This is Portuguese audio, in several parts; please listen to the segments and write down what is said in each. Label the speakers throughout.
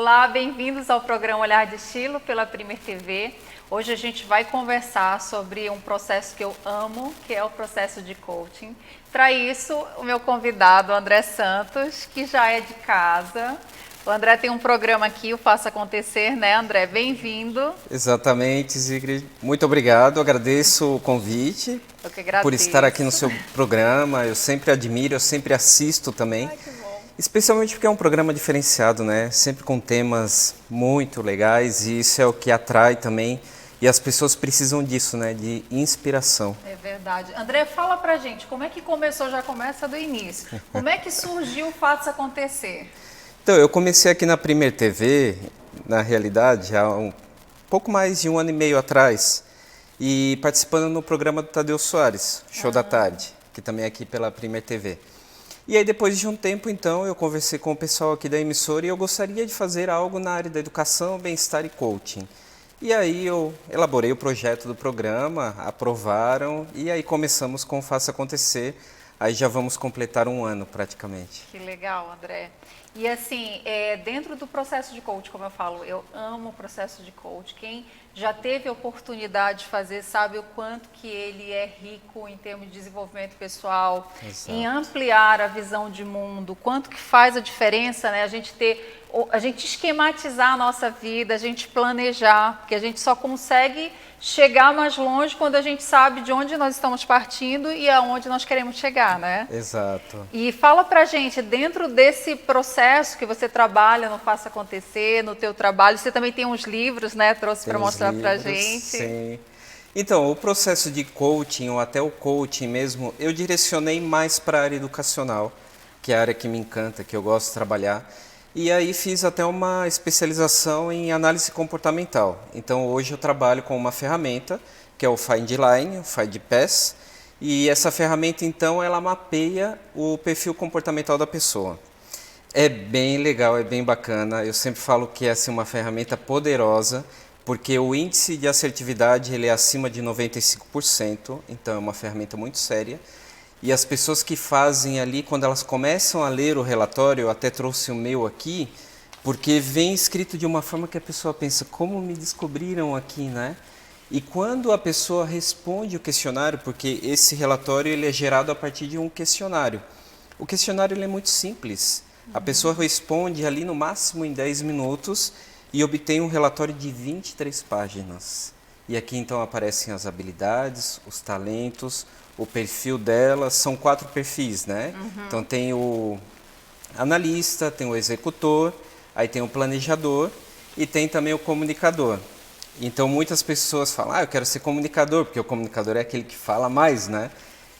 Speaker 1: Olá, bem-vindos ao programa Olhar de Estilo pela Primer TV. Hoje a gente vai conversar sobre um processo que eu amo, que é o processo de coaching. Para isso, o meu convidado, André Santos, que já é de casa. O André tem um programa aqui, o Faça Acontecer, né, André? Bem-vindo.
Speaker 2: Exatamente, Zigrid. Muito obrigado, agradeço o convite.
Speaker 1: Eu que agradeço.
Speaker 2: Por estar aqui no seu programa. Eu sempre admiro, eu sempre assisto também.
Speaker 1: Ai, que bom.
Speaker 2: Especialmente porque é um programa diferenciado, né? Sempre com temas muito legais e isso é o que atrai também. E as pessoas precisam disso, né? De inspiração.
Speaker 1: É verdade. André, fala pra gente, como é que começou? Já começa do início. Como é que surgiu o Faça Acontecer?
Speaker 2: Então, eu comecei aqui na Primer TV, na realidade, há pouco mais de 1 ano e meio atrás, e participando no programa do Tadeu Soares, Show da Tarde, que também é aqui pela Primer TV. E aí, depois de um tempo, então, eu conversei com o pessoal aqui da emissora e eu gostaria de fazer algo na área da educação, bem-estar e coaching. E aí eu elaborei o projeto do programa, aprovaram, e aí começamos com o Faça Acontecer. Aí já vamos completar 1 ano praticamente.
Speaker 1: Que legal, André. E assim, dentro do processo de coach, como eu falo, eu amo o processo de coach. Quem já teve a oportunidade de fazer sabe o quanto que ele é rico em termos de desenvolvimento pessoal,
Speaker 2: Exato.
Speaker 1: em ampliar a visão de mundo, quanto que faz a diferença, né? A gente esquematizar a nossa vida, a gente planejar, porque a gente só consegue chegar mais longe quando a gente sabe de onde nós estamos partindo e aonde nós queremos chegar, né?
Speaker 2: Exato.
Speaker 1: E fala pra gente, dentro desse processo que você trabalha no Faça Acontecer, no teu trabalho, você também tem uns livros, né? Trouxe para mostrar pra gente.
Speaker 2: Sim. Então, o processo de coaching, ou até o coaching mesmo, eu direcionei mais para a área educacional, que é a área que me encanta, que eu gosto de trabalhar. E aí fiz até uma especialização em análise comportamental. Então, hoje eu trabalho com uma ferramenta, que é o Findline, o FindPass, e essa ferramenta, então, ela mapeia o perfil comportamental da pessoa. É bem legal, é bem bacana. Eu sempre falo que essa é uma ferramenta poderosa, porque o índice de assertividade ele é acima de 95%, então é uma ferramenta muito séria. E as pessoas que fazem ali, quando elas começam a ler o relatório, eu até trouxe o meu aqui, porque vem escrito de uma forma que a pessoa pensa, como me descobriram aqui, né? E quando a pessoa responde o questionário, porque esse relatório ele é gerado a partir de um questionário. O questionário ele é muito simples. A pessoa responde ali no máximo em 10 minutos e obtém um relatório de 23 páginas. E aqui então aparecem as habilidades, os talentos, o perfil dela, são 4 perfis, né? Então tem o analista, tem o executor, aí tem o planejador e tem também o comunicador. Então muitas pessoas falam, eu quero ser comunicador, porque o comunicador é aquele que fala mais, né?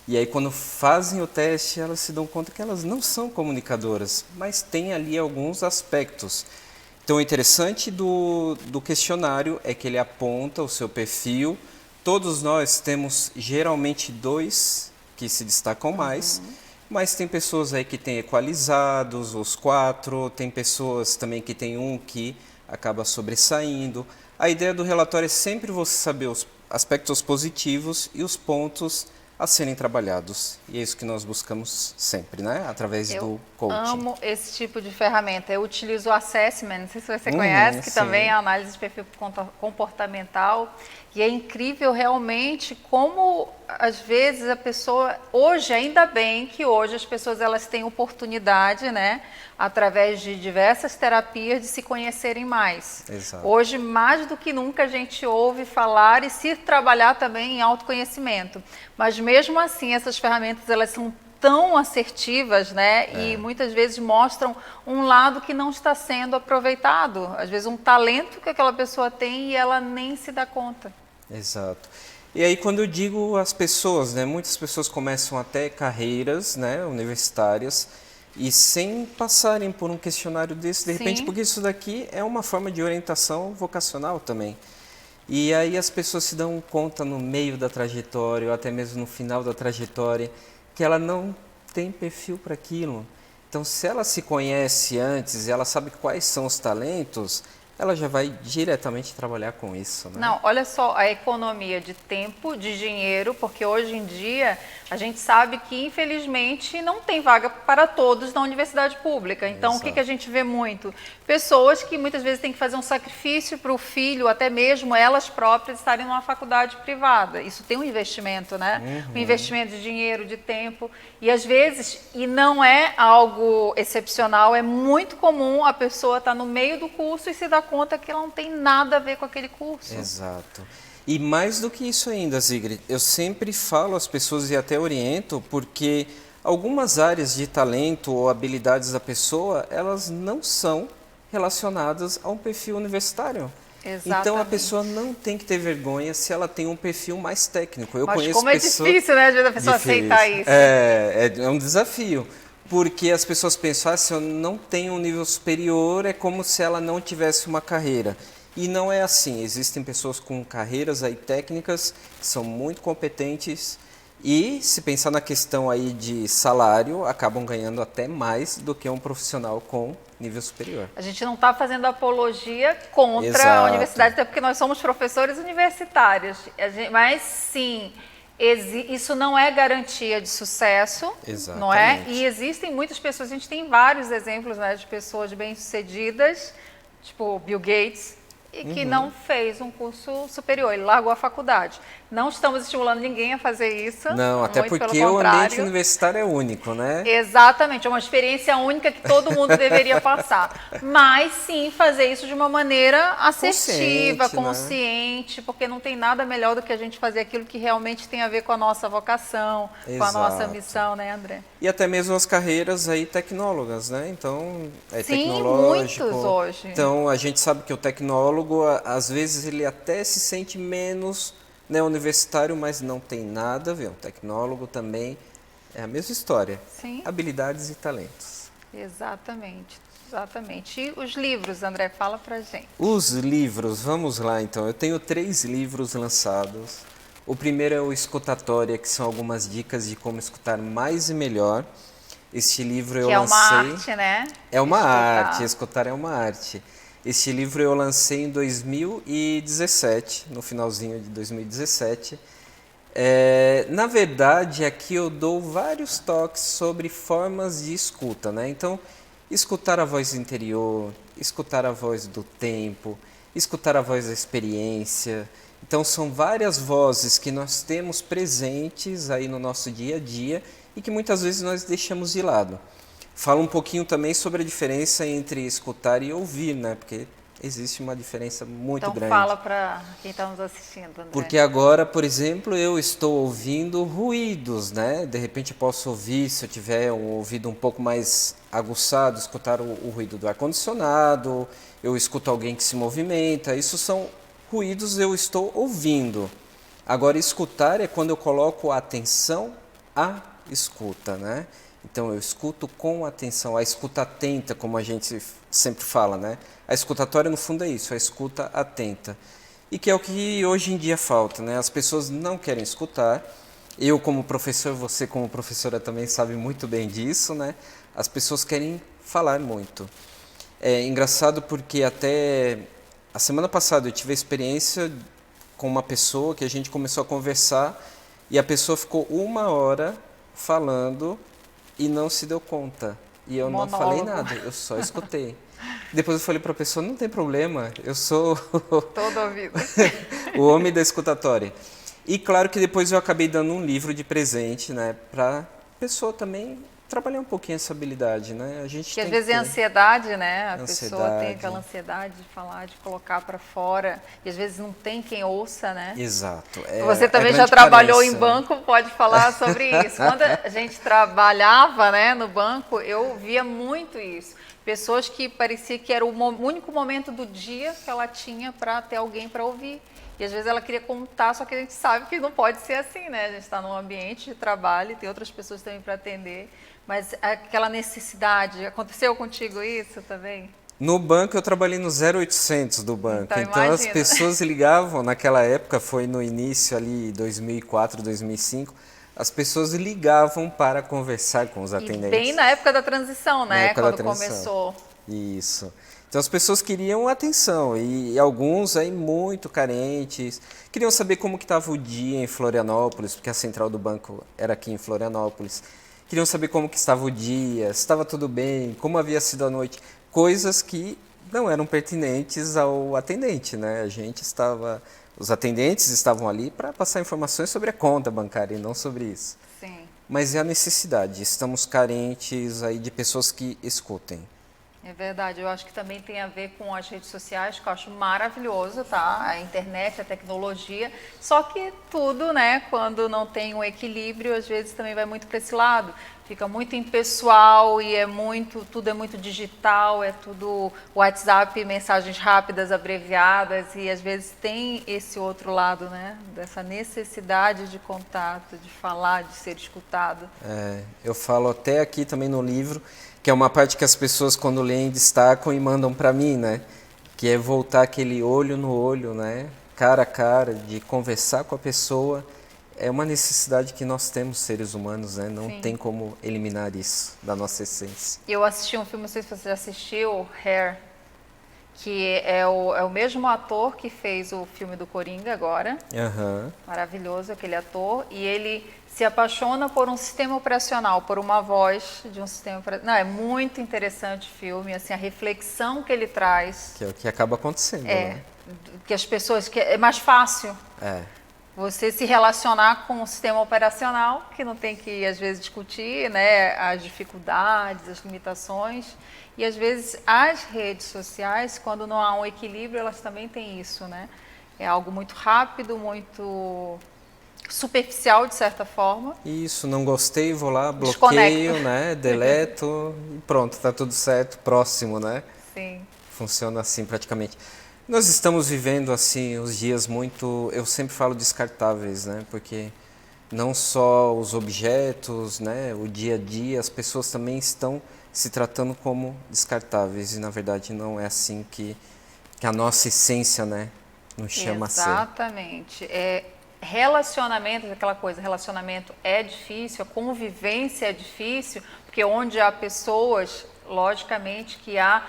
Speaker 2: E aí quando fazem o teste, elas se dão conta que elas não são comunicadoras, mas tem ali alguns aspectos. Então o interessante do questionário é que ele aponta o seu perfil. Todos nós temos geralmente 2 que se destacam mais, mas tem pessoas aí que têm equalizados, os 4, tem pessoas também que tem um que acaba sobressaindo. A ideia do relatório é sempre você saber os aspectos positivos e os pontos a serem trabalhados. E é isso que nós buscamos sempre, né? Através do coaching.
Speaker 1: Eu amo esse tipo de ferramenta. Eu utilizo o Assessment, não sei se você conhece, que
Speaker 2: sim.
Speaker 1: também é análise de perfil comportamental. E é incrível realmente como, às vezes, a pessoa... Hoje, ainda bem que hoje as pessoas elas têm oportunidade, né? Através de diversas terapias, de se conhecerem mais.
Speaker 2: Exato.
Speaker 1: Hoje, mais do que nunca, a gente ouve falar e se trabalhar também em autoconhecimento. Mas, mesmo assim, essas ferramentas elas são tão assertivas, né? E muitas vezes mostram um lado que não está sendo aproveitado. Às vezes, um talento que aquela pessoa tem e ela nem se dá conta.
Speaker 2: Exato. E aí quando eu digo as pessoas, né, muitas pessoas começam até carreiras, né, universitárias e sem passarem por um questionário desse, de repente, porque isso daqui é uma forma de orientação vocacional também. E aí as pessoas se dão conta no meio da trajetória ou até mesmo no final da trajetória que ela não tem perfil para aquilo. Então, se ela se conhece antes e ela sabe quais são os talentos, ela já vai diretamente trabalhar com isso, né?
Speaker 1: Não, olha só a economia de tempo, de dinheiro, porque hoje em dia a gente sabe que infelizmente não tem vaga para todos na universidade pública. Então, o que a gente vê muito? Pessoas que muitas vezes têm que fazer um sacrifício para o filho, até mesmo elas próprias estarem numa faculdade privada. Isso tem um investimento, né? Um investimento de dinheiro, de tempo. E às vezes, e não é algo excepcional, é muito comum a pessoa estar no meio do curso e se dar conta que ela não tem nada a ver com aquele curso.
Speaker 2: Exato. E mais do que isso ainda, Zigrid, eu sempre falo às pessoas e até oriento, porque algumas áreas de talento ou habilidades da pessoa, elas não são relacionadas a um perfil universitário.
Speaker 1: Exatamente.
Speaker 2: Então a pessoa não tem que ter vergonha se ela tem um perfil mais técnico. Eu
Speaker 1: Mas
Speaker 2: conheço
Speaker 1: como é difícil, né, às vezes a pessoa aceitar isso.
Speaker 2: É um desafio. Porque as pessoas pensam, se eu não tenho um nível superior, é como se ela não tivesse uma carreira. E não é assim. Existem pessoas com carreiras aí técnicas que são muito competentes e, se pensar na questão aí de salário, acabam ganhando até mais do que um profissional com nível superior.
Speaker 1: A gente não está fazendo apologia contra a universidade, até porque nós somos professores universitários. Mas sim, isso não é garantia de sucesso, não é? E existem muitas pessoas, a gente tem vários exemplos, né, de pessoas bem-sucedidas, tipo Bill Gates, e que não fez um curso superior, ele largou a faculdade. Não estamos estimulando ninguém a fazer isso.
Speaker 2: Não, até porque o ambiente universitário é único, né?
Speaker 1: Exatamente, é uma experiência única que todo mundo deveria passar. Mas sim, fazer isso de uma maneira assertiva, consciente, né? Porque não tem nada melhor do que a gente fazer aquilo que realmente tem a ver com a nossa vocação, com a nossa missão, né, André?
Speaker 2: E até mesmo as carreiras aí tecnólogas, né? Então,
Speaker 1: sim,
Speaker 2: tecnológico.
Speaker 1: Muitos hoje.
Speaker 2: Então, a gente sabe que o tecnólogo, às vezes, ele até se sente menos, né, universitário, mas não tem nada a ver. O tecnólogo também é a mesma história.
Speaker 1: Sim.
Speaker 2: Habilidades e talentos.
Speaker 1: Exatamente, exatamente. E os livros, André, fala pra gente.
Speaker 2: Os livros, vamos lá então. Eu tenho 3 livros lançados. O primeiro é o Escutatória, que são algumas dicas de como escutar mais e melhor. Este livro eu lancei...
Speaker 1: Que é uma arte, né?
Speaker 2: É uma arte, escutar é uma arte. Este livro eu lancei em 2017, no finalzinho de 2017. Na verdade, aqui eu dou vários toques sobre formas de escuta, né? Então, escutar a voz interior, escutar a voz do tempo, escutar a voz da experiência. Então, são várias vozes que nós temos presentes aí no nosso dia a dia e que muitas vezes nós deixamos de lado. Fala um pouquinho também sobre a diferença entre escutar e ouvir, né? Porque existe uma diferença muito grande.
Speaker 1: Então fala para quem está nos assistindo, André.
Speaker 2: Porque agora, por exemplo, eu estou ouvindo ruídos, né? De repente eu posso ouvir, se eu tiver um ouvido um pouco mais aguçado, escutar o ruído do ar-condicionado, eu escuto alguém que se movimenta, isso são ruídos eu estou ouvindo. Agora, escutar é quando eu coloco a atenção à escuta, né? Então, eu escuto com atenção, a escuta atenta, como a gente sempre fala, né? A escutatória, no fundo, é isso, a escuta atenta. E que é o que hoje em dia falta, né? As pessoas não querem escutar. Eu, como professor, você, como professora, também sabe muito bem disso, né? As pessoas querem falar muito. É engraçado porque até a semana passada eu tive a experiência com uma pessoa que a gente começou a conversar e a pessoa ficou 1 hora falando e não se deu conta. E eu não falei nada, eu só escutei. Depois eu falei para a pessoa, não tem problema, eu sou
Speaker 1: todo ouvido.
Speaker 2: o homem da escutatória. E claro que depois eu acabei dando um livro de presente, né, para a pessoa também trabalhar um pouquinho essa habilidade, né? A gente
Speaker 1: que às vezes é ansiedade, né? A pessoa tem
Speaker 2: ansiedade.
Speaker 1: aquela ansiedade de falar, de colocar para fora, e às vezes não tem quem ouça, né?
Speaker 2: Exato.
Speaker 1: Você também já trabalhou em banco, pode falar sobre isso. Quando a gente trabalhava, né, no banco, eu via muito isso. Pessoas que parecia que era o único momento do dia que ela tinha para ter alguém para ouvir. E às vezes ela queria contar, só que a gente sabe que não pode ser assim, né? A gente está num ambiente de trabalho e tem outras pessoas também para atender. Mas aquela necessidade, aconteceu contigo isso também?
Speaker 2: No banco eu trabalhei no 0800 do banco, então as pessoas ligavam, naquela época foi no início ali, 2004, 2005, as pessoas ligavam para conversar com os atendentes.
Speaker 1: E bem na época da transição, né?
Speaker 2: Na época
Speaker 1: quando
Speaker 2: da transição.
Speaker 1: Começou.
Speaker 2: Isso. Então as pessoas queriam atenção e alguns aí muito carentes, queriam saber como que estava o dia em Florianópolis, porque a central do banco era aqui em Florianópolis. Queriam saber como que estava o dia, se estava tudo bem, como havia sido a noite, coisas que não eram pertinentes ao atendente, né? Os atendentes estavam ali para passar informações sobre a conta bancária e não sobre isso.
Speaker 1: Sim.
Speaker 2: Mas é a necessidade, estamos carentes aí de pessoas que escutem.
Speaker 1: É verdade, eu acho que também tem a ver com as redes sociais, que eu acho maravilhoso, tá? A internet, a tecnologia, só que tudo, né, quando não tem um equilíbrio, às vezes também vai muito para esse lado. Fica muito impessoal e tudo é muito digital, é tudo WhatsApp, mensagens rápidas, abreviadas, e às vezes tem esse outro lado, né, dessa necessidade de contato, de falar, de ser escutado.
Speaker 2: Eu falo até aqui também no livro, que é uma parte que as pessoas quando leem destacam e mandam para mim, né? Que é voltar aquele olho no olho, né? Cara a cara, de conversar com a pessoa. É uma necessidade que nós temos, seres humanos, né? Não
Speaker 1: Sim.
Speaker 2: tem como eliminar isso da nossa essência.
Speaker 1: Eu assisti um filme, não sei se você já assistiu, Hair, que é o mesmo ator que fez o filme do Coringa agora. Maravilhoso aquele ator. E ele se apaixona por um sistema operacional, por uma voz de um sistema operacional. Não, é muito interessante o filme, assim, a reflexão que ele traz.
Speaker 2: Que é o que acaba acontecendo, né?
Speaker 1: Que as pessoas... que é mais fácil você se relacionar com um sistema operacional, que não tem que, às vezes, discutir, né, as dificuldades, as limitações. E, às vezes, as redes sociais, quando não há um equilíbrio, elas também têm isso, né? É algo muito rápido, muito superficial, de certa forma.
Speaker 2: Isso, não gostei, vou lá, bloqueio, né, deleto e pronto, tá tudo certo, próximo, né?
Speaker 1: Sim.
Speaker 2: Funciona assim praticamente. Nós estamos vivendo assim os dias muito, eu sempre falo descartáveis, né? Porque não só os objetos, né, o dia a dia, as pessoas também estão se tratando como descartáveis e na verdade não é assim que a nossa essência, né, nos chama a ser.
Speaker 1: Exatamente. Relacionamento, aquela coisa, relacionamento é difícil, a convivência é difícil, porque onde há pessoas, logicamente que há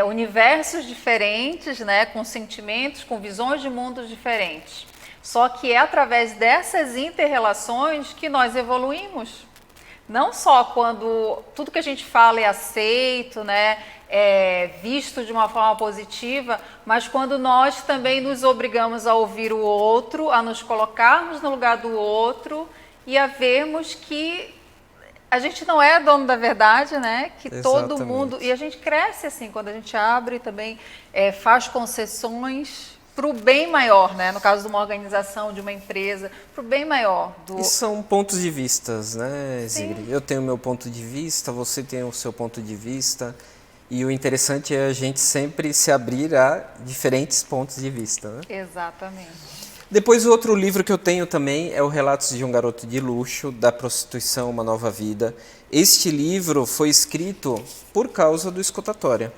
Speaker 1: universos diferentes, né, com sentimentos, com visões de mundos diferentes. Só que é através dessas inter-relações que nós evoluímos. Não só quando tudo que a gente fala é aceito, né, é visto de uma forma positiva, mas quando nós também nos obrigamos a ouvir o outro, a nos colocarmos no lugar do outro e a vermos que a gente não é dono da verdade, né? Que todo mundo... E a gente cresce assim, quando a gente abre também, faz concessões para o bem maior, né? No caso de uma organização, de uma empresa, para o bem maior.
Speaker 2: E são pontos de vistas, né, Zigri?
Speaker 1: Sim.
Speaker 2: Eu tenho o meu ponto de vista, você tem o seu ponto de vista. E o interessante é a gente sempre se abrir a diferentes pontos de vista, né?
Speaker 1: Exatamente.
Speaker 2: Depois, o outro livro que eu tenho também é o Relatos de um Garoto de Luxo, da Prostituição, Uma Nova Vida. Este livro foi escrito por causa do escutatória.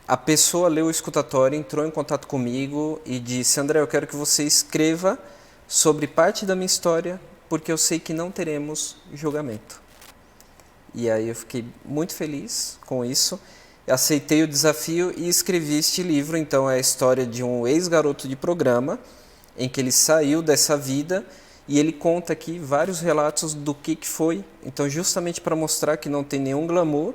Speaker 2: A pessoa leu o escutatório, entrou em contato comigo e disse: André, eu quero que você escreva sobre parte da minha história, porque eu sei que não teremos julgamento. E aí eu fiquei muito feliz com isso. Aceitei o desafio e escrevi este livro. Então é a história de um ex-garoto de programa, em que ele saiu dessa vida e ele conta aqui vários relatos do que foi. Então, justamente para mostrar que não tem nenhum glamour,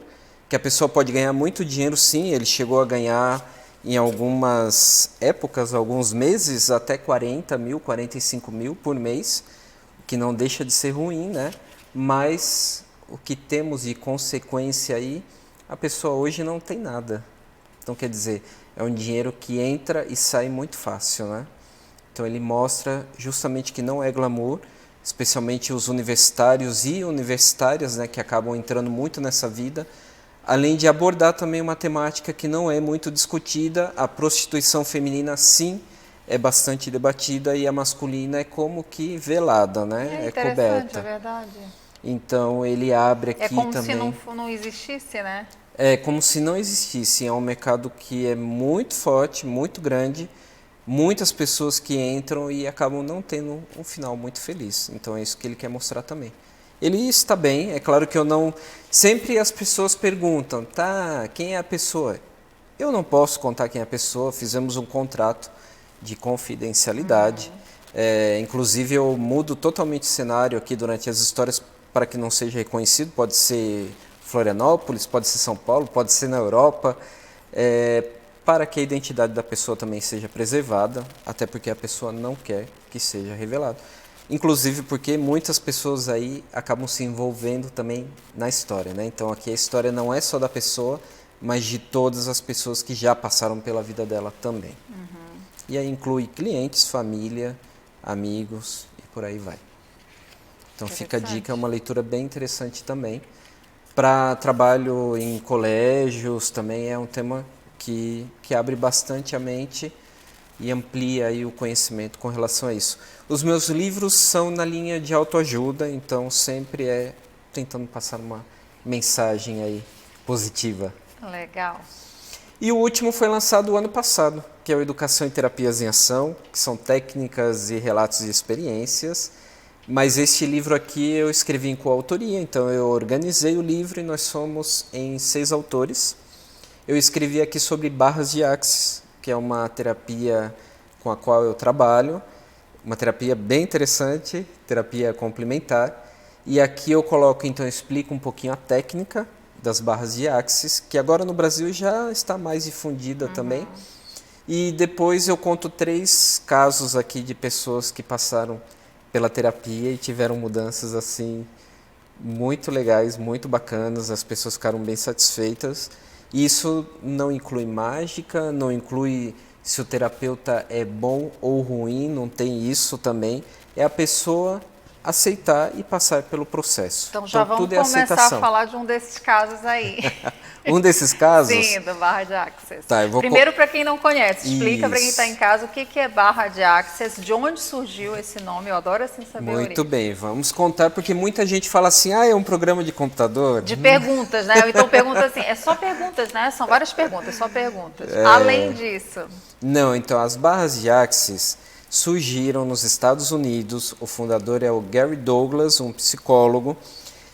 Speaker 2: que a pessoa pode ganhar muito dinheiro, sim. Ele chegou a ganhar, em algumas épocas, alguns meses, até 40 mil, 45 mil por mês, o que não deixa de ser ruim, né? Mas o que temos de consequência aí, a pessoa hoje não tem nada. Então, quer dizer, é um dinheiro que entra e sai muito fácil, né? Então ele mostra justamente que não é glamour, especialmente os universitários e universitárias, né, que acabam entrando muito nessa vida, além de abordar também uma temática que não é muito discutida. A prostituição feminina, sim, é bastante debatida e a masculina é como que velada, né? É coberta.
Speaker 1: É verdade.
Speaker 2: Então ele abre aqui
Speaker 1: como
Speaker 2: também...
Speaker 1: se não existisse, né?
Speaker 2: É como se não existisse. É um mercado que é muito forte, muito grande, muitas pessoas que entram e acabam não tendo um final muito feliz. Então é isso que ele quer mostrar também. Ele está bem, é claro que eu não... Sempre as pessoas perguntam, tá, quem é a pessoa? Eu não posso contar quem é a pessoa, fizemos um contrato de confidencialidade. Inclusive, eu mudo totalmente o cenário aqui durante as histórias para que não seja reconhecido. Pode ser Florianópolis, pode ser São Paulo, pode ser na Europa, para que a identidade da pessoa também seja preservada, até porque a pessoa não quer que seja revelado. Inclusive porque muitas pessoas aí acabam se envolvendo também na história, né? Então aqui a história não é só da pessoa, mas de todas as pessoas que já passaram pela vida dela também. E aí inclui clientes, família, amigos e por aí vai. Então fica a dica, é uma leitura bem interessante também. Para trabalho em colégios também é um tema que abre bastante a mente e amplia aí o conhecimento com relação a isso. Os meus livros são na linha de autoajuda, então sempre é tentando passar uma mensagem aí positiva.
Speaker 1: Legal.
Speaker 2: E o último foi lançado o ano passado, que é o Educação e Terapias em Ação, que são técnicas e relatos de experiências. Mas este livro aqui eu escrevi em coautoria, então eu organizei o livro e nós somos em 6 autores. Eu escrevi aqui sobre barras de Axis, que é uma terapia com a qual eu trabalho, uma terapia bem interessante, terapia complementar. E aqui eu coloco, então, eu explico um pouquinho a técnica das barras de Axis, que agora no Brasil já está mais difundida também. E depois eu conto 3 casos aqui de pessoas que passaram pela terapia e tiveram mudanças assim muito legais, muito bacanas, as pessoas ficaram bem satisfeitas. Isso não inclui mágica, não inclui se o terapeuta é bom ou ruim, não tem isso também. É a pessoa aceitar e passar pelo processo.
Speaker 1: Então já vamos
Speaker 2: tudo é
Speaker 1: começar
Speaker 2: aceitação.
Speaker 1: a falar de um desses casos aí.
Speaker 2: Um desses casos?
Speaker 1: Sim, do barra de Axis.
Speaker 2: Tá,
Speaker 1: Primeiro, para quem não conhece, explica para quem
Speaker 2: Isso.
Speaker 1: está em casa o que é barra de Axis, de onde surgiu esse nome, eu adoro assim saber a
Speaker 2: Muito
Speaker 1: origem.
Speaker 2: bem, vamos contar, porque muita gente fala assim, é um programa de computador.
Speaker 1: De perguntas, né? Ou então pergunta assim, é só perguntas, né? São várias perguntas, só perguntas. Além disso.
Speaker 2: Não, então as barras de Axis surgiram nos Estados Unidos, o fundador é o Gary Douglas, um psicólogo,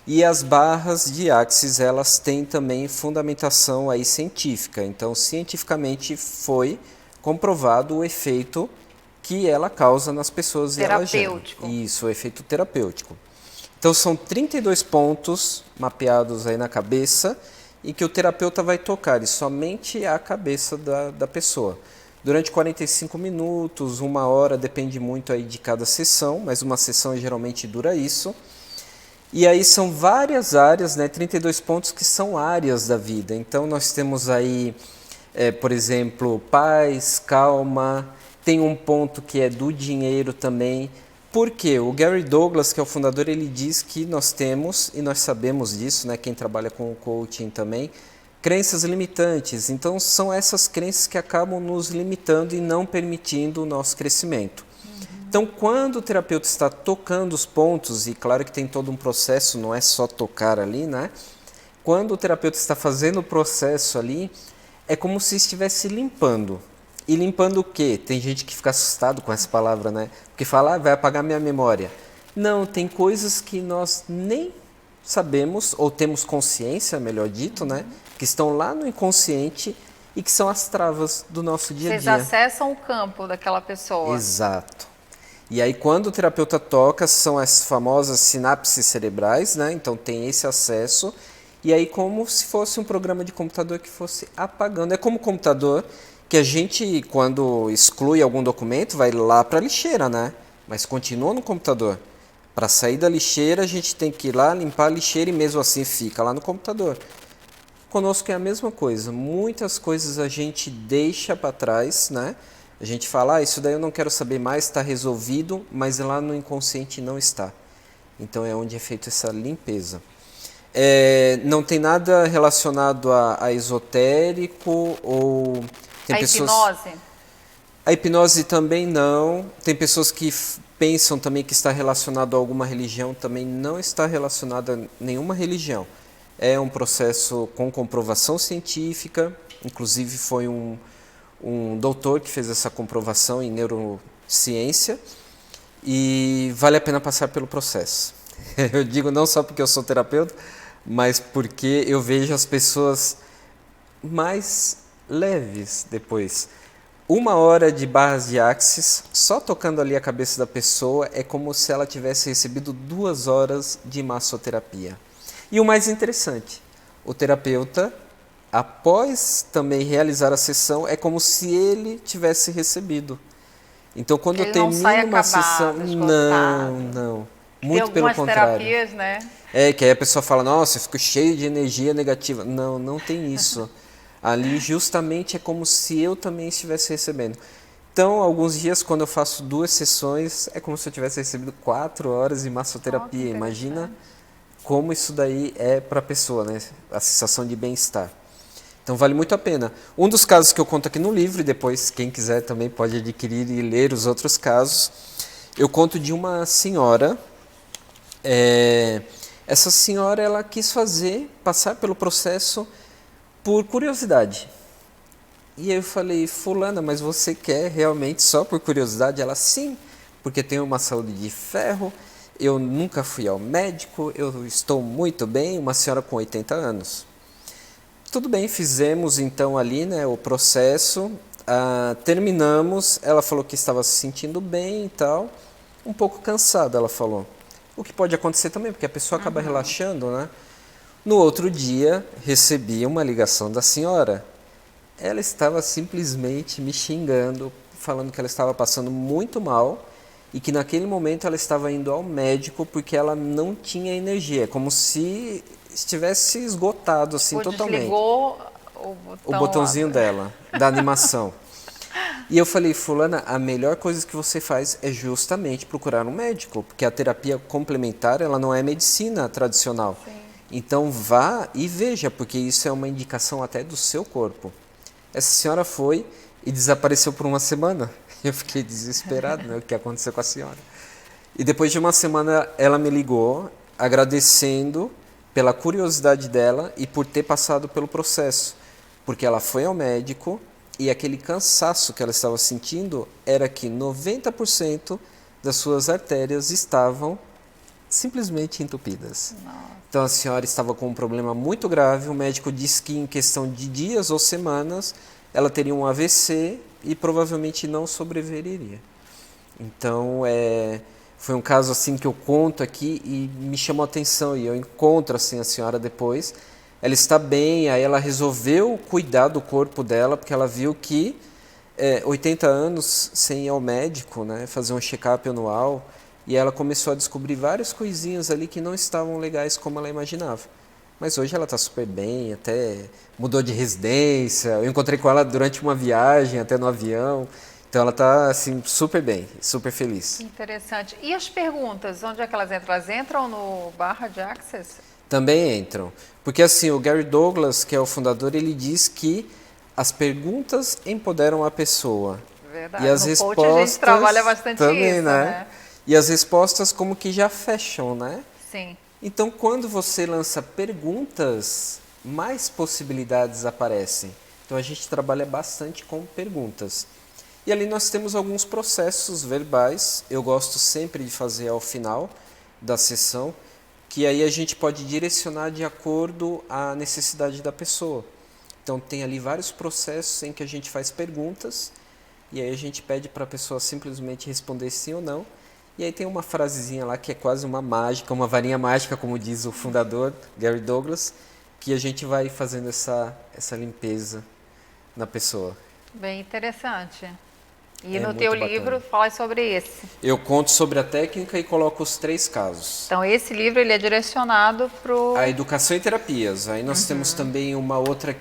Speaker 2: e as barras de Axis, elas têm também fundamentação aí científica. Então, cientificamente foi comprovado o efeito que ela causa nas pessoas.
Speaker 1: Terapêutico.
Speaker 2: Isso, o efeito terapêutico. Então, são 32 pontos mapeados aí na cabeça e que o terapeuta vai tocar, e somente a cabeça da pessoa. Durante 45 minutos, 1 hora, depende muito aí de cada sessão, mas uma sessão geralmente dura isso. E aí são várias áreas, né, 32 pontos que são áreas da vida. Então nós temos aí, por exemplo, paz, calma, tem um ponto que é do dinheiro também. Por quê? O Gary Douglas, que é o fundador, ele diz que nós temos, e nós sabemos disso, né, quem trabalha com o coaching também, crenças limitantes. Então são essas crenças que acabam nos limitando e não permitindo o nosso crescimento. Então, quando o terapeuta está tocando os pontos, e claro que tem todo um processo, não é só tocar ali, né? Quando o terapeuta está fazendo o processo ali, é como se estivesse limpando. E limpando o quê? Tem gente que fica assustado com essa palavra, né? Porque fala, vai apagar minha memória. Não, tem coisas que nós nem sabemos, ou temos consciência, melhor dito, né? Que estão lá no inconsciente e que são as travas do nosso dia a dia.
Speaker 1: Vocês acessam o campo daquela pessoa.
Speaker 2: Exato. E aí, quando o terapeuta toca, são as famosas sinapses cerebrais, né? Então tem esse acesso. E aí, como se fosse um programa de computador que fosse apagando. É como o computador que a gente, quando exclui algum documento, vai lá para a lixeira, né? Mas continua no computador. Para sair da lixeira, a gente tem que ir lá, limpar a lixeira e mesmo assim fica lá no computador. Conosco é a mesma coisa. Muitas coisas a gente deixa para trás, né? A gente fala, isso daí eu não quero saber mais, está resolvido, mas lá no inconsciente não está. Então é onde é feita essa limpeza. Não tem nada relacionado a esotérico ou... Tem
Speaker 1: hipnose?
Speaker 2: A hipnose também não. Tem pessoas que pensam também que está relacionado a alguma religião, também não está relacionado a nenhuma religião. É um processo com comprovação científica, inclusive foi um doutor que fez essa comprovação em neurociência e vale a pena passar pelo processo. Eu digo não só porque eu sou terapeuta, mas porque eu vejo as pessoas mais leves depois. 1 hora de barras de axis, só tocando ali a cabeça da pessoa, é como se ela tivesse recebido 2 horas de massoterapia. E o mais interessante, o terapeuta, após também realizar a sessão, é como se ele tivesse recebido. Então, quando eu
Speaker 1: Ele não sai
Speaker 2: termino uma
Speaker 1: acabado,
Speaker 2: sessão,
Speaker 1: esgotado.
Speaker 2: não,
Speaker 1: Tem
Speaker 2: muito pelo
Speaker 1: algumas
Speaker 2: contrário.
Speaker 1: terapias, né?
Speaker 2: É, que aí a pessoa fala, nossa, eu fico cheio de energia negativa. Não, não tem isso. Ali justamente é como se eu também estivesse recebendo. Então, alguns dias, quando eu faço 2 sessões, é como se eu tivesse recebido 4 horas de
Speaker 1: Ó, que
Speaker 2: massoterapia. Imagina
Speaker 1: interessante.
Speaker 2: como isso daí é para a pessoa, né? A sensação de bem-estar. Então, vale muito a pena. Um dos casos que eu conto aqui no livro, e depois quem quiser também pode adquirir e ler os outros casos, eu conto de uma senhora. Essa senhora, ela quis passar pelo processo por curiosidade. E aí eu falei, fulana, mas você quer realmente só por curiosidade? Ela, sim, porque tenho uma saúde de ferro, eu nunca fui ao médico, eu estou muito bem, uma senhora com 80 anos. Tudo bem, fizemos então ali, né, o processo, terminamos, ela falou que estava se sentindo bem e tal, um pouco cansada, ela falou. O que pode acontecer também, porque a pessoa acaba relaxando, né? No outro dia, recebi uma ligação da senhora. Ela estava simplesmente me xingando, falando que ela estava passando muito mal e que naquele momento ela estava indo ao médico porque ela não tinha energia, é como se estivesse esgotado assim
Speaker 1: Ou
Speaker 2: totalmente.
Speaker 1: desligou o
Speaker 2: O
Speaker 1: botão lá.
Speaker 2: botãozinho dela, da animação. E eu falei, fulana, a melhor coisa que você faz é justamente procurar um médico, porque a terapia complementar, ela não é medicina tradicional.
Speaker 1: Sim.
Speaker 2: Então vá e veja, porque isso é uma indicação até do seu corpo. Essa senhora foi e desapareceu por uma semana. Eu fiquei desesperado, né? O que aconteceu com a senhora? E depois de uma semana ela me ligou, agradecendo pela curiosidade dela e por ter passado pelo processo. Porque ela foi ao médico e aquele cansaço que ela estava sentindo era que 90% das suas artérias estavam simplesmente entupidas.
Speaker 1: Nossa.
Speaker 2: Então a senhora estava com um problema muito grave, o médico disse que em questão de dias ou semanas ela teria um AVC e provavelmente não sobreviveria. Então foi um caso assim que eu conto aqui e me chamou a atenção, e eu encontro assim a senhora depois. Ela está bem, aí ela resolveu cuidar do corpo dela, porque ela viu que 80 anos sem ir ao médico, né, fazer um check-up anual, e ela começou a descobrir várias coisinhas ali que não estavam legais como ela imaginava. Mas hoje ela está super bem, até mudou de residência, eu encontrei com ela durante uma viagem, até no avião, então ela está assim, super bem, super feliz.
Speaker 1: Interessante. E as perguntas, onde é que elas entram? Elas entram no barra de Access?
Speaker 2: Também entram, porque assim, o Gary Douglas, que é o fundador, ele diz que as perguntas empoderam a pessoa.
Speaker 1: Verdade.
Speaker 2: E as
Speaker 1: No
Speaker 2: respostas
Speaker 1: coach a gente trabalha bastante
Speaker 2: também,
Speaker 1: isso, né?
Speaker 2: E as respostas como que já fecham, né?
Speaker 1: Sim.
Speaker 2: Então, quando você lança perguntas, mais possibilidades aparecem. Então, a gente trabalha bastante com perguntas. E ali nós temos alguns processos verbais. Eu gosto sempre de fazer ao final da sessão, que aí a gente pode direcionar de acordo à necessidade da pessoa. Então, tem ali vários processos em que a gente faz perguntas e aí a gente pede para a pessoa simplesmente responder sim ou não. E aí tem uma frasezinha lá que é quase uma mágica, uma varinha mágica, como diz o fundador, Gary Douglas, que a gente vai fazendo essa limpeza na pessoa.
Speaker 1: Bem interessante. E
Speaker 2: É
Speaker 1: no
Speaker 2: muito
Speaker 1: teu
Speaker 2: bacana.
Speaker 1: livro fala sobre esse.
Speaker 2: Eu conto sobre a técnica e coloco os 3 casos.
Speaker 1: Então esse livro ele é direcionado para o...
Speaker 2: A educação e terapias. Aí nós temos também uma outra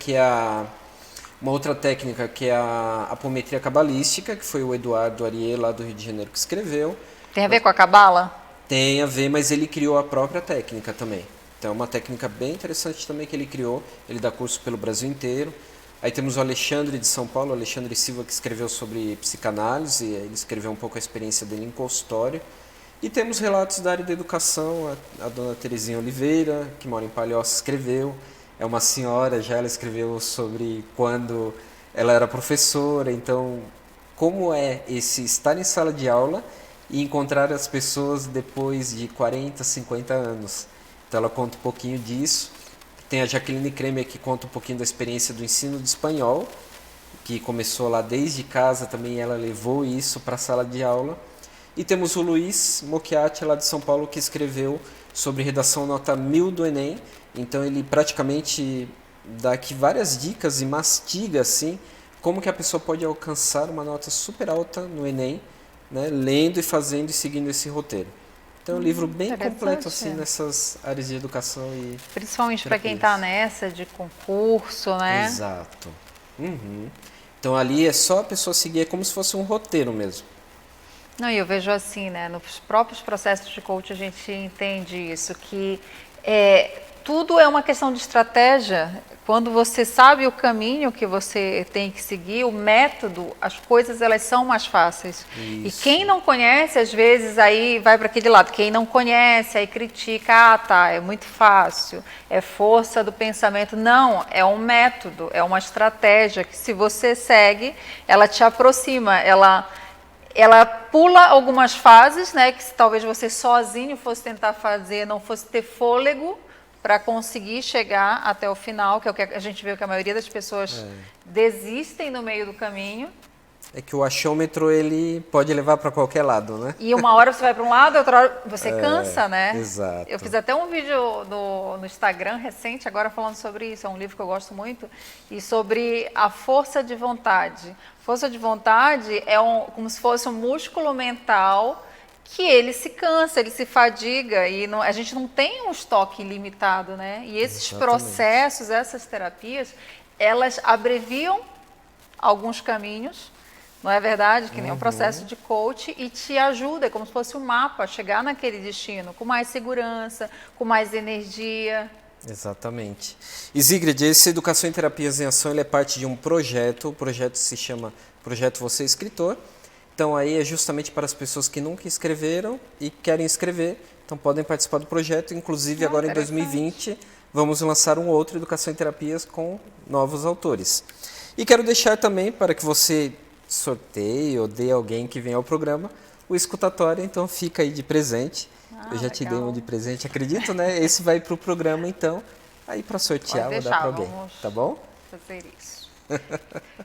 Speaker 2: uma outra técnica que é a apometria cabalística, que foi o Eduardo Ariel, lá do Rio de Janeiro, que escreveu.
Speaker 1: Tem a ver com a cabala?
Speaker 2: Tem a ver, mas ele criou a própria técnica também. Então é uma técnica bem interessante também que ele criou. Ele dá curso pelo Brasil inteiro. Aí temos o Alexandre de São Paulo, o Alexandre Silva, que escreveu sobre psicanálise. Ele escreveu um pouco a experiência dele em consultório. E temos relatos da área da educação. A dona Terezinha Oliveira, que mora em Palhoça, escreveu. É uma senhora, já ela escreveu sobre quando ela era professora. Então, como é esse estar em sala de aula e encontrar as pessoas depois de 40, 50 anos. Então ela conta um pouquinho disso. Tem a Jaqueline Kremer, que conta um pouquinho da experiência do ensino de espanhol, que começou lá desde casa, também ela levou isso para a sala de aula. E temos o Luiz Mocchiati, lá de São Paulo, que escreveu sobre redação nota 1000 do Enem. Então ele praticamente dá aqui várias dicas e mastiga assim como que a pessoa pode alcançar uma nota super alta no Enem, né, lendo e fazendo e seguindo esse roteiro. Então é um livro bem completo assim nessas áreas de educação e
Speaker 1: principalmente para quem está nessa de concurso, né?
Speaker 2: Exato. Então ali é só a pessoa seguir, é como se fosse um roteiro mesmo.
Speaker 1: Não, e eu vejo assim, né? Nos próprios processos de coaching a gente entende isso, que tudo é uma questão de estratégia. Quando você sabe o caminho que você tem que seguir, o método, as coisas elas são mais fáceis. Isso. E quem não conhece, às vezes, aí vai para aquele lado. Quem não conhece, aí critica, ah, tá, é muito fácil, é força do pensamento. Não, é um método, é uma estratégia que se você segue, ela te aproxima, ela pula algumas fases, né, que talvez você sozinho fosse tentar fazer, não fosse ter fôlego para conseguir chegar até o final, que é o que a gente vê que a maioria das pessoas desistem no meio do caminho. É
Speaker 2: que o achômetro, ele pode levar para qualquer lado, né?
Speaker 1: E uma hora você vai para um lado, outra hora você cansa, né?
Speaker 2: Exato.
Speaker 1: Eu fiz até um vídeo no Instagram recente, agora falando sobre isso, é um livro que eu gosto muito, e sobre a força de vontade. Força de vontade é como se fosse um músculo mental que ele se cansa, ele se fadiga e a gente não tem um estoque ilimitado, né? E esses processos, essas terapias, elas abreviam alguns caminhos, não é verdade? Que nem um processo de coach e te ajuda, é como se fosse um mapa, a chegar naquele destino com mais segurança, com mais energia.
Speaker 2: Exatamente. E Zigrid, esse Educação em Terapias em Ação, ele é parte de um projeto, o projeto se chama Projeto Você Escritor. Então aí é justamente para as pessoas que nunca escreveram e querem escrever, então podem participar do projeto. Inclusive agora em 2020 vamos lançar um outro Educação em Terapias com novos autores. E quero deixar também para que você sorteie ou dê alguém que venha ao programa o escutatório, então fica aí de presente. Eu já te dei um de presente, acredito, né? Esse vai para o programa então, aí para sortear ou dar para alguém, tá bom?
Speaker 1: Fazer isso.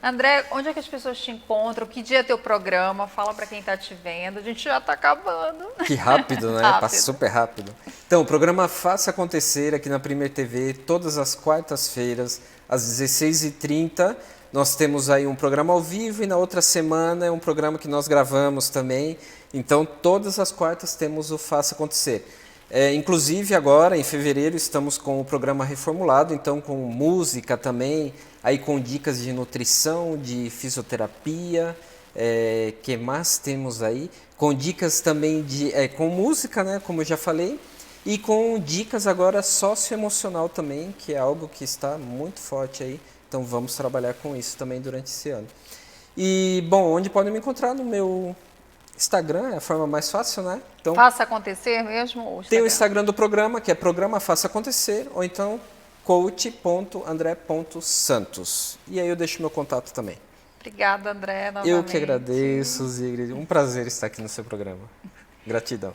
Speaker 1: André, onde é que as pessoas te encontram? Que dia é teu programa? Fala para quem está te vendo. A gente já está acabando.
Speaker 2: Que rápido, né? Passa super rápido. Então, o programa Faça Acontecer aqui na Premier TV, todas as quartas-feiras, às 16h30. Nós temos aí um programa ao vivo e na outra semana é um programa que nós gravamos também. Então, todas as quartas temos o Faça Acontecer. Inclusive agora, em fevereiro, estamos com o programa reformulado, então com música também, aí com dicas de nutrição, de fisioterapia, que mais temos aí? Com dicas também com música, né, como eu já falei, e com dicas agora socioemocional também, que é algo que está muito forte aí, então vamos trabalhar com isso também durante esse ano. E, bom, onde podem me encontrar? No meu Instagram é a forma mais fácil, né?
Speaker 1: Então, Faça Acontecer mesmo?
Speaker 2: Tem o Instagram do programa, que é Programa Faça Acontecer, ou então coach.andré.santos. E aí eu deixo meu contato também.
Speaker 1: Obrigada, André, novamente.
Speaker 2: Eu que agradeço, Zigrid. Um prazer estar aqui no seu programa. Gratidão.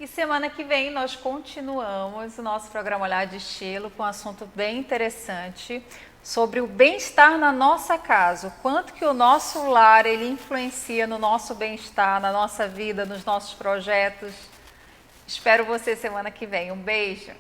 Speaker 1: E semana que vem nós continuamos o nosso programa Olhar de Estilo com um assunto bem interessante sobre o bem-estar na nossa casa, o quanto que o nosso lar ele influencia no nosso bem-estar, na nossa vida, nos nossos projetos. Espero você semana que vem. Um beijo!